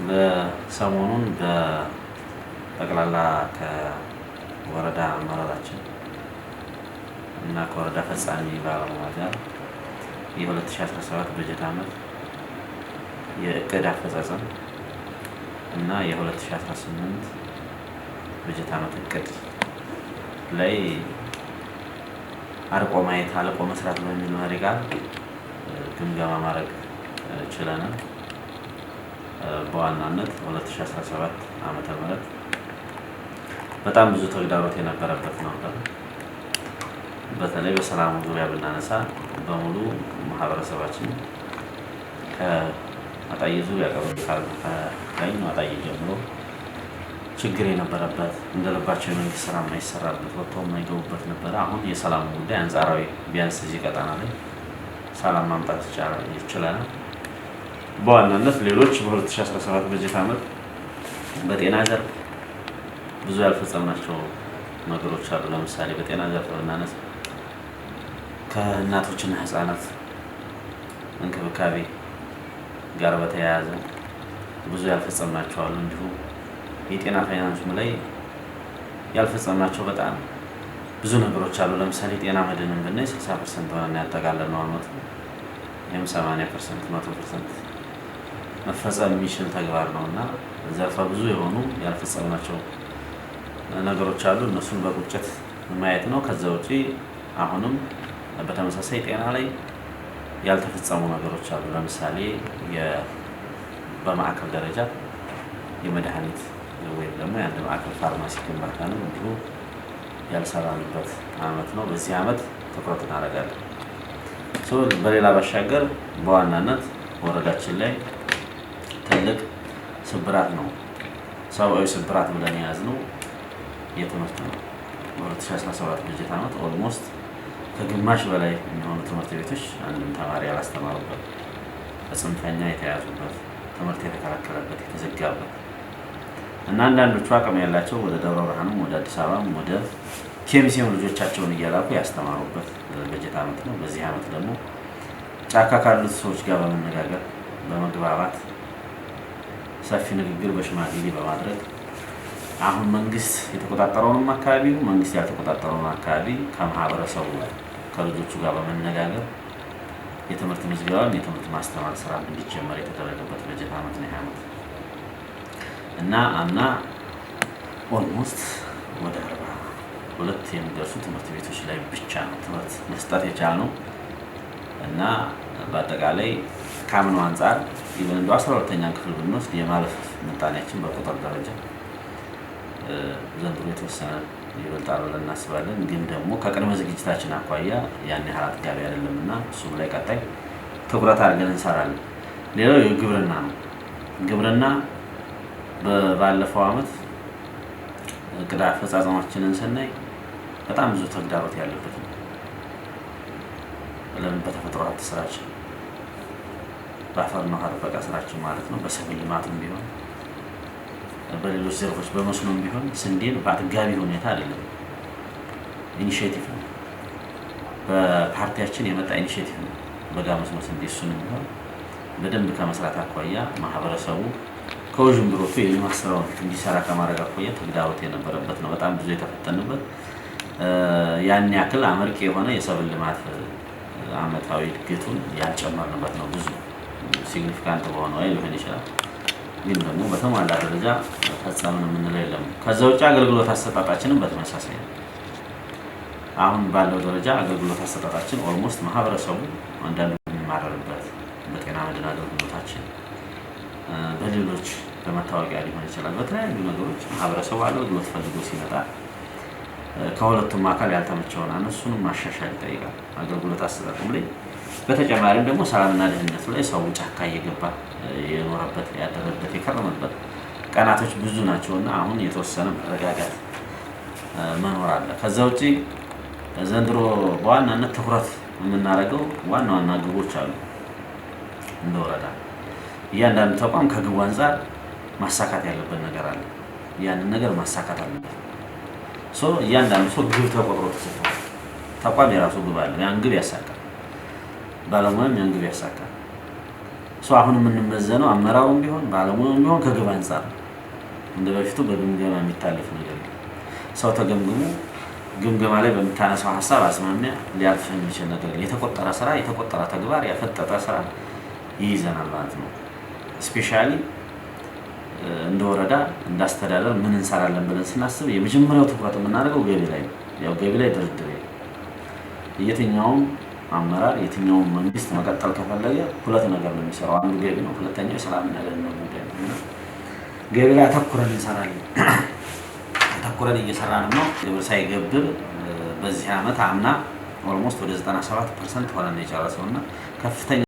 በሰሞኑን በጠቅላላ ከወረዳ አመራራችን እና ከወረዳ ፈጻሚ ባለሙያ ጋር የ2017 በጀት ዓመት የእቅድ አፈጻጸም እና የ2018 በጀት ዓመት እቅድ ላይ አርቆ ማየት አልቆ መስራት በሚል መሪ ቃል ግምገማ ማድረግ ችለናል። በዋናነት 2017 ዓመተ ምህረት በጣም ብዙ ተግዳሮት የነበረበት ነበር። በተለይ በሰላሙ ዙሪያ ብናነሳ በሙሉ ማህበረሰባችን ከአጣዬ ዙሪያ ከቀኝ አጣዬ ጀምሮ ችግር የነበረበት እንደልባቸው የመንግስት ስራ የማይሰራበት ወጥቶ የማይገቡበት ነበረ። አሁን የሰላሙ ጉዳይ አንጻራዊ ቢያንስ እዚህ ቀጠና ላይ ሰላም ማምጣት ይችላል። በዋናነት ሌሎች በ2017 በጀት ዓመት በጤና ዘርፍ ብዙ ያልፈጸምናቸው ነገሮች አሉ። ለምሳሌ በጤና ዘርፍ ብናነሳ ከእናቶችና ህፃናት እንክብካቤ ጋር በተያያዘ ብዙ ያልፈጸምናቸው አሉ። እንዲሁም የጤና ፋይናንሱም ላይ ያልፈጸምናቸው በጣም ብዙ ነገሮች አሉ። ለምሳሌ ጤና መድንን ብናይ 60% ሆነን ያጠቃለልነው ዓመቱ ይህም 80% 100% መፈጸም የሚችል ተግባር ነው እና ዘርፈ ብዙ የሆኑ ያልፈጸምናቸው ነገሮች አሉ። እነሱን በቁጭት ማየት ነው። ከዛ ውጪ አሁንም በተመሳሳይ ጤና ላይ ያልተፈጸሙ ነገሮች አሉ። ለምሳሌ በማዕከል ደረጃ የመድኃኒት ወይም ደግሞ የአንድ ማዕከል ፋርማሲ ግንባታንም እንዲሁ ያልሰራንበት ዓመት ነው። በዚህ ዓመት ትኩረት እናደርጋለን። በሌላ ባሻገር በዋናነት ወረዳችን ላይ ትልቅ ስብራት ነው፣ ሰብአዊ ስብራት ብለን የያዝነው የትምህርት ነው። በ2017 በጀት ዓመት ኦልሞስት ከግማሽ በላይ የሚሆኑ ትምህርት ቤቶች አንድም ተማሪ ያላስተማሩበት፣ በጽንፈኛ የተያዙበት፣ ትምህርት የተከለከለበት፣ የተዘጋበት እና አንዳንዶቹ አቅም ያላቸው ወደ ደብረ ብርሃንም ወደ አዲስ አበባም ወደ ኬሚሴም ልጆቻቸውን እያላኩ ያስተማሩበት በጀት ዓመት ነው። በዚህ ዓመት ደግሞ ጫካ ካሉት ሰዎች ጋር በመነጋገር በመግባባት ሰፊ ንግግር በሽማግሌ በማድረግ አሁን መንግስት የተቆጣጠረውንም አካባቢ መንግስት ያልተቆጣጠረውን አካባቢ ከማህበረሰቡ ከልጆቹ ጋር በመነጋገር የትምህርት ምዝገባም የትምህርት ማስተማር ስራ እንዲጀመር የተደረገበት በጀት ዓመት ነው። ዓመት እና አምና ኦልሞስት ወደ 42 የሚደርሱ ትምህርት ቤቶች ላይ ብቻ ነው ትምህርት መስጠት የቻልነው እና በአጠቃላይ ከአምናው አንጻር ኢቨን እንደ 12ኛ ክፍል ብንወስድ የማለፍ ምጣኔያችን በቁጥር ደረጃ ዘንድሮ የተወሰነ ይበልጣል ብለን እናስባለን። ግን ደግሞ ከቅድመ ዝግጅታችን አኳያ ያን ያህል አጥጋቢ አይደለም እና እሱም ላይ ቀጣይ ትኩረት አድርገን እንሰራለን። ሌላው የግብርና ነው። ግብርና ባለፈው ዓመት እቅድ አፈጻጸማችንን ስናይ በጣም ብዙ ተግዳሮት ያለበት ነው። ለምን በተፈጥሮ ሀብት ስራችን፣ በአፈርና ውሃ ጥበቃ ስራችን ማለት ነው፣ በሰብል ልማትም ቢሆን በሌሎች ዘርፎች በመስኖም ቢሆን ስንዴን በአጥጋቢ ሁኔታ አይደለም። ኢኒሼቲቭ ነው፣ በፓርቲያችን የመጣ ኢኒሼቲቭ ነው። በጋ መስኖ ስንዴ እሱንም ቢሆን በደንብ ከመስራት አኳያ ማህበረሰቡ ከውዥንብሮቱ የልማት ስራውን እንዲሰራ ከማድረግ አኳያ ተግዳሮት የነበረበት ነው። በጣም ብዙ የተፈተንበት ያን ያክል አመርቂ የሆነ የሰብል ልማት አመታዊ እድገቱን ያልጨመርንበት ነው። ብዙ ሲግኒፊካንት በሆነ ወይ ሊሆን ይችላል፣ ግን ደግሞ በተሟላ ደረጃ ፈጸምን የምንለው የለም። ከዛ ውጭ አገልግሎት አሰጣጣችንም በተመሳሳይ ነው። አሁን ባለው ደረጃ አገልግሎት አሰጣጣችን ኦልሞስት ማህበረሰቡ አንዳንዱ የሚማረርበት በጤና መድን አገልግሎታችን፣ በሌሎች በመታወቂያ ሊሆን ይችላል፣ በተለያዩ ነገሮች ማህበረሰቡ አገልግሎት ፈልጎ ሲመጣ ከሁለቱም አካል ያልተመቸውን እነሱንም ማሻሻል ይጠይቃል አገልግሎት አሰጣጡም ላይ። በተጨማሪም ደግሞ ሰላምና ደህንነቱ ላይ ሰው ጫካ እየገባ የኖረበት ያደረበት የከረመበት ቀናቶች ብዙ ናቸውና አሁን የተወሰነ መረጋጋት መኖር አለ። ከዛ ውጪ ዘንድሮ በዋናነት ትኩረት የምናደርገው ዋና ዋና ግቦች አሉ። እንደ ወረዳ እያንዳንዱ ተቋም ከግቡ አንፃር ማሳካት ያለበት ነገር አለ። ያንን ነገር ማሳካት አለበት። እያንዳንዱ ሰው ግብ ተቆጥሮ ተሰጥቷል። ተቋም የራሱ ግብ አለ። ያን ግብ ያሳካል። ባለሙያም ያን ግብ ያሳካል። አሁን የምንመዘነው አመራሩም ቢሆን ባለሙያውም ቢሆን ከግብ አንጻር እንደ በፊቱ በግምገማ የሚታለፍ ነገር ነው። ሰው ተገምግሞ ግምገማ ላይ በሚታነሳው ሐሳብ አዝማሚያ ሊያልፍ የሚችል ነገር የተቆጠረ ስራ የተቆጠረ ተግባር ያፈጠጠ ስራ ይይዘናል ማለት ነው። ስፔሻሊ እንደ ወረዳ እንዳስተዳደር ምን እንሰራለን ብለን ስናስብ የመጀመሪያው ትኩረት የምናደርገው ገቢ ላይ ነው። ያው ገቢ ላይ ድርድር የትኛውም አመራር የትኛውም መንግስት መቀጠል ከፈለገ ሁለት ነገር ነው የሚሰራው። አንዱ ገቢ ነው፣ ሁለተኛው ሰላም እና ደህንነት ጉዳይ ነው። ገቢ ላይ አተኩረን እንሰራለን። አተኩረን እየሰራን ነው። ግብር ሳይገብር በዚህ ዓመት አምና ኦልሞስት ወደ 97% ሆነን የጨረሰውና ከፍተኛ